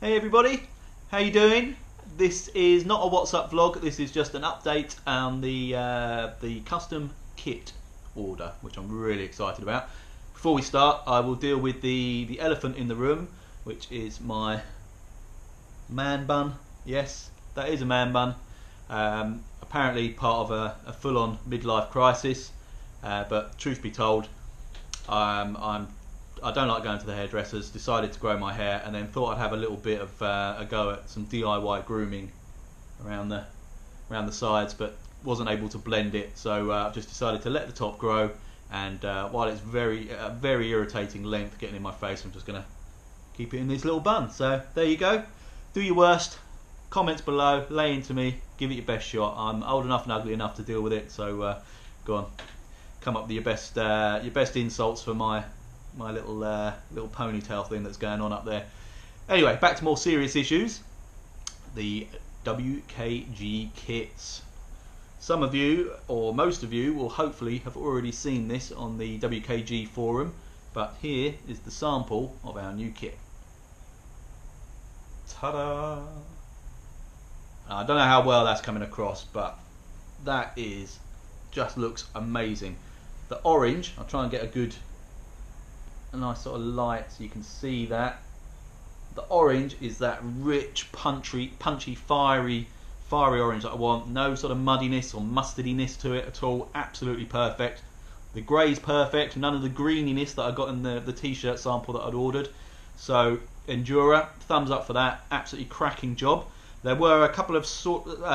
Hey everybody, how you doing? This is not a WhatsApp vlog, this is just an update on the custom kit order, which I'm really excited about. Before we start, I will deal with the elephant in the room, which is my man bun. Yes, that is a man bun. Apparently part of a full-on midlife crisis, but truth be told, I don't like going to the hairdressers. Decided to grow my hair, and then thought I'd have a little bit of a go at some DIY grooming around the sides, but wasn't able to blend it. So I've just decided to let the top grow, and while it's very irritating length getting in my face, I'm just gonna keep it in this little bun. So there you go. Do your worst. Comments below. Lay into me. Give it your best shot. I'm old enough and ugly enough to deal with it. So go on. Come up with your best insults for my little ponytail thing that's going on up there. Anyway, back to more serious issues. The WKG kits. Some of you, or most of you, will hopefully have already seen this on the WKG forum, but here is the sample of our new kit. Ta-da! I don't know how well that's coming across, but that just looks amazing. The orange, I'll try and get a nice sort of light so you can see that. The orange is that rich, punchy, fiery orange that I want. No sort of muddiness or mustardiness to it at all. Absolutely perfect. The grey's perfect. None of the greeniness that I got in the t-shirt sample that I'd ordered. So Endura, thumbs up for that. Absolutely cracking job. There were a couple of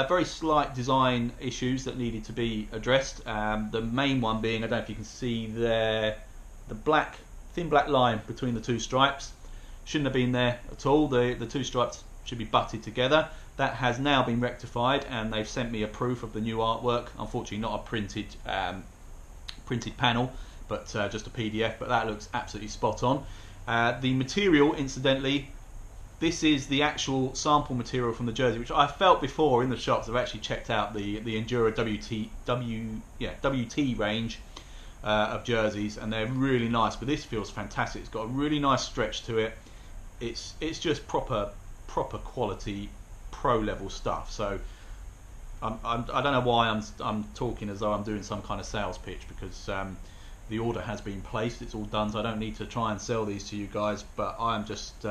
very slight design issues that needed to be addressed. The main one being, I don't know if you can see there, the thin black line between the two stripes. Shouldn't have been there at all. The two stripes should be butted together. That has now been rectified, and they've sent me a proof of the new artwork. Unfortunately not a printed panel, but just a PDF, but that looks absolutely spot on. The material, incidentally, this is the actual sample material from the jersey, which I felt before in the shops. I've actually checked out the Endura WT range of jerseys, and they're really nice, but this feels fantastic. It's got a really nice stretch to it. It's just proper quality, pro level stuff. So I don't know why I'm talking as though I'm doing some kind of sales pitch, because the order has been placed, it's all done, so I don't need to try and sell these to you guys, but I'm just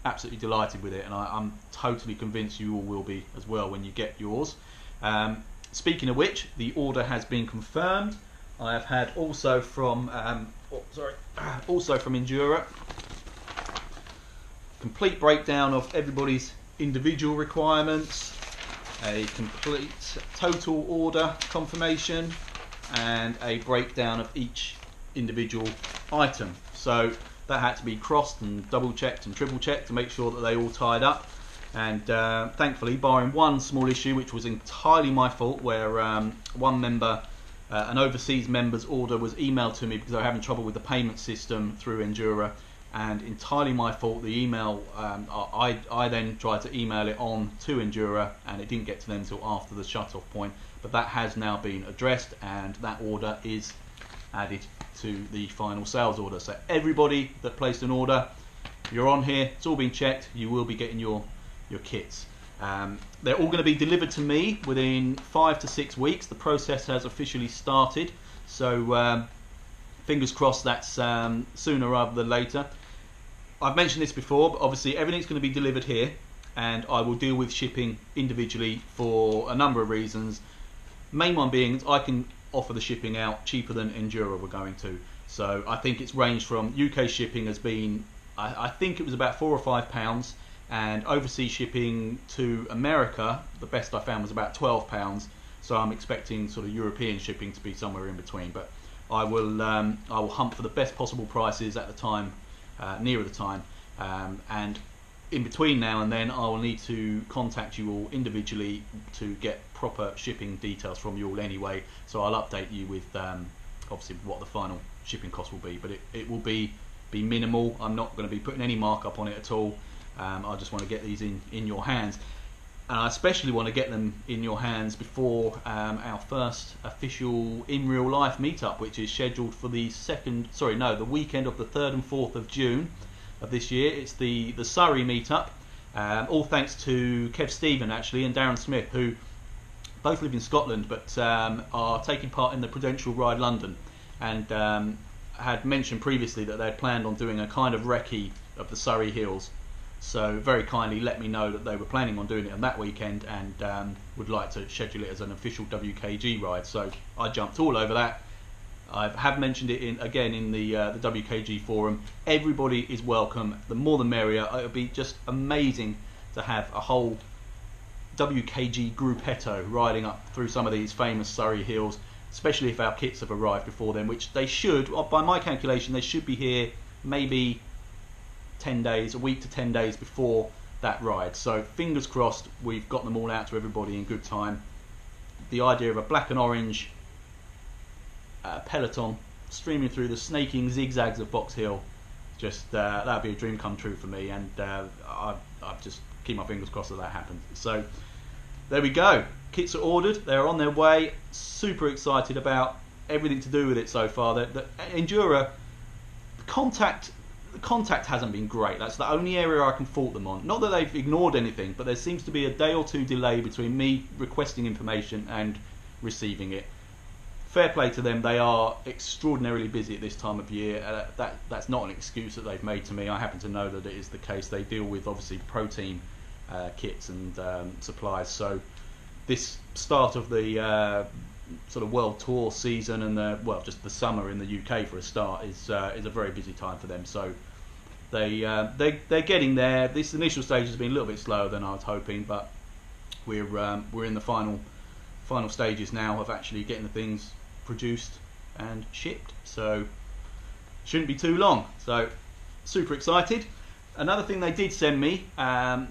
absolutely delighted with it, and I'm totally convinced you all will be as well when you get yours. Speaking of which, the order has been confirmed. I have had also from Endura, complete breakdown of everybody's individual requirements, a complete total order confirmation, and a breakdown of each individual item. So that had to be crossed and double checked and triple checked to make sure that they all tied up. And thankfully, barring one small issue, which was entirely my fault, where one member, an overseas member's order was emailed to me because they were having trouble with the payment system through Endura, and entirely my fault. The email, I then tried to email it on to Endura, and it didn't get to them until after the shut-off point. But that has now been addressed, and that order is added to the final sales order. So everybody that placed an order, you're on here, it's all been checked, you will be getting your kits. They're all going to be delivered to me within 5 to 6 weeks. The process has officially started, so fingers crossed that's sooner rather than later. I've mentioned this before, but obviously everything's going to be delivered here, and I will deal with shipping individually for a number of reasons. Main one being I can offer the shipping out cheaper than Endura were going to. So I think it's ranged from UK shipping has been, I think it was about £4 or £5, and overseas shipping to America, the best I found was about £12. So I'm expecting sort of European shipping to be somewhere in between. But I will hunt for the best possible prices at the time, nearer the time, and in between now and then I will need to contact you all individually to get proper shipping details from you all anyway. So I'll update you with obviously what the final shipping cost will be, but it will be minimal. I'm not going to be putting any markup on it at all. I just want to get these in your hands, and I especially want to get them in your hands before our first official in real life meetup, which is scheduled for the weekend of the 3rd and 4th of June of this year. It's the Surrey meetup, All thanks to Kev Stephen actually and Darren Smith, who both live in Scotland but are taking part in the Prudential Ride London, and had mentioned previously that they'd planned on doing a kind of recce of the Surrey Hills. So very kindly let me know that they were planning on doing it on that weekend and would like to schedule it as an official WKG ride. So I jumped all over that. I have mentioned it again in the WKG forum. Everybody is welcome. The more the merrier. It would be just amazing to have a whole WKG gruppetto riding up through some of these famous Surrey Hills, especially if our kits have arrived before then, which they should. By my calculation, they should be here maybe 10 days, a week to 10 days before that ride. So fingers crossed we've got them all out to everybody in good time. The idea of a black and orange peloton streaming through the snaking zigzags of Box Hill, just that'd be a dream come true for me, and I just keep my fingers crossed that happens. So there we go, kits are ordered, they're on their way. Super excited about everything to do with it so far. The Endura, the contact hasn't been great. That's the only area I can fault them on. Not that they've ignored anything, but there seems to be a day or two delay between me requesting information and receiving it. Fair play to them, they are extraordinarily busy at this time of year. That's not an excuse that they've made to me. I happen to know that it is the case. They deal with obviously protein kits and supplies. So this start of the sort of world tour season and just the summer in the UK for a start is a very busy time for them. So they're getting there. This initial stage has been a little bit slower than I was hoping, but we're in the final stages now of actually getting the things produced and shipped, so shouldn't be too long. So super excited. Another thing they did send me,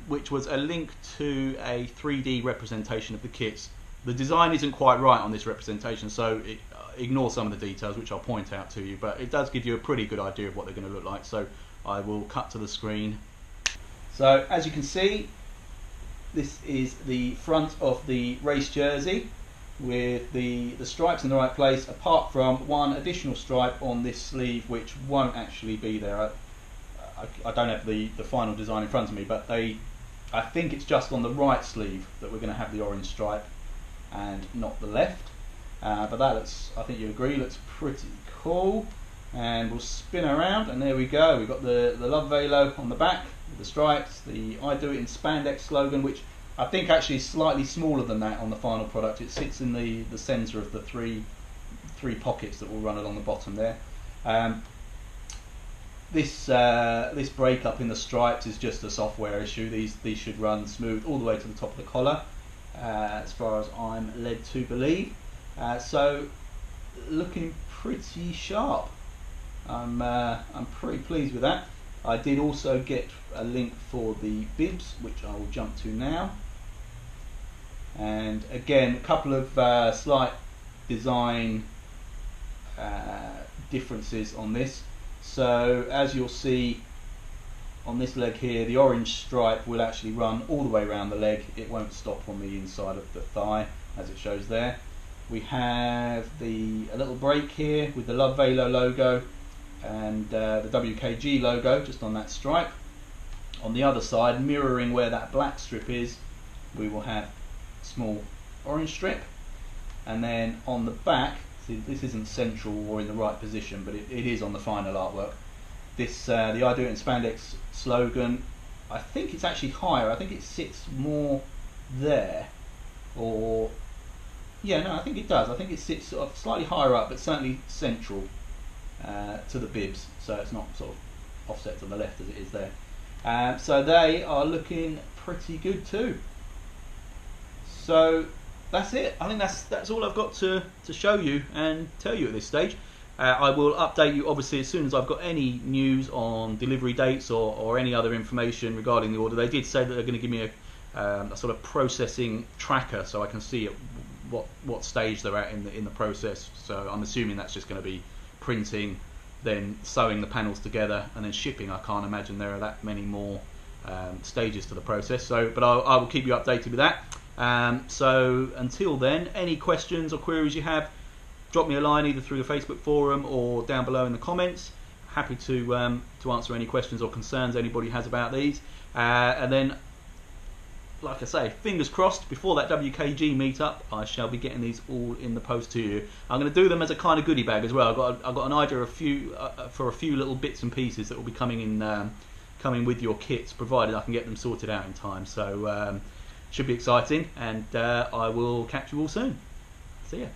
which was a link to a 3D representation of the kits. The design isn't quite right on this representation, so ignore some of the details, which I'll point out to you, but it does give you a pretty good idea of what they're going to look like. So I will cut to the screen. So as you can see, this is the front of the race jersey with the stripes in the right place, apart from one additional stripe on this sleeve which won't actually be there. I don't have the final design in front of me, but I think it's just on the right sleeve that we're going to have the orange stripe and not the left. But that looks, I think you agree, looks pretty cool. And we'll spin around, and there we go. We've got the Love Velo on the back with the stripes, the I Do It in Spandex slogan, which I think actually is slightly smaller than that on the final product. It sits in the centre of the three pockets that will run along the bottom there. This breakup in the stripes is just a software issue. These should run smooth all the way to the top of the collar, as far as I'm led to believe. So looking pretty sharp. I'm pretty pleased with that. I did also get a link for the bibs, which I will jump to now. And again, a couple of slight design differences on this. So as you'll see on this leg here, the orange stripe will actually run all the way around the leg. It won't stop on the inside of the thigh as it shows there. We have a little break here with the Love Velo logo and the WKG logo just on that stripe. On the other side, mirroring where that black strip is, we will have a small orange strip. And then on the back, see, this isn't central or in the right position, but it is on the final artwork. This the I Do It in Spandex slogan, I think it's actually higher. I think it sits more there, or yeah, no, I think it does. I think it sits sort of slightly higher up, but certainly central to the bibs, so it's not sort of offset to the left as it is there. So they are looking pretty good too. So that's it. I think that's all I've got to show you and tell you at this stage. I will update you obviously as soon as I've got any news on delivery dates or any other information regarding the order. They did say that they're going to give me a sort of processing tracker so I can see at what stage they're at in the process. So I'm assuming that's just going to be printing, then sewing the panels together, and then shipping. I can't imagine there are that many more stages to the process. So, but I will keep you updated with that. So until then, any questions or queries you have, drop me a line either through the Facebook forum or down below in the comments. Happy to answer any questions or concerns anybody has about these. And then like I say, fingers crossed, before that WKG meetup, I shall be getting these all in the post to you. I'm going to do them as a kind of goodie bag as well. I've got an idea of for a few little bits and pieces that will be coming in, coming with your kits, provided I can get them sorted out in time. So should be exciting, and I will catch you all soon. See ya.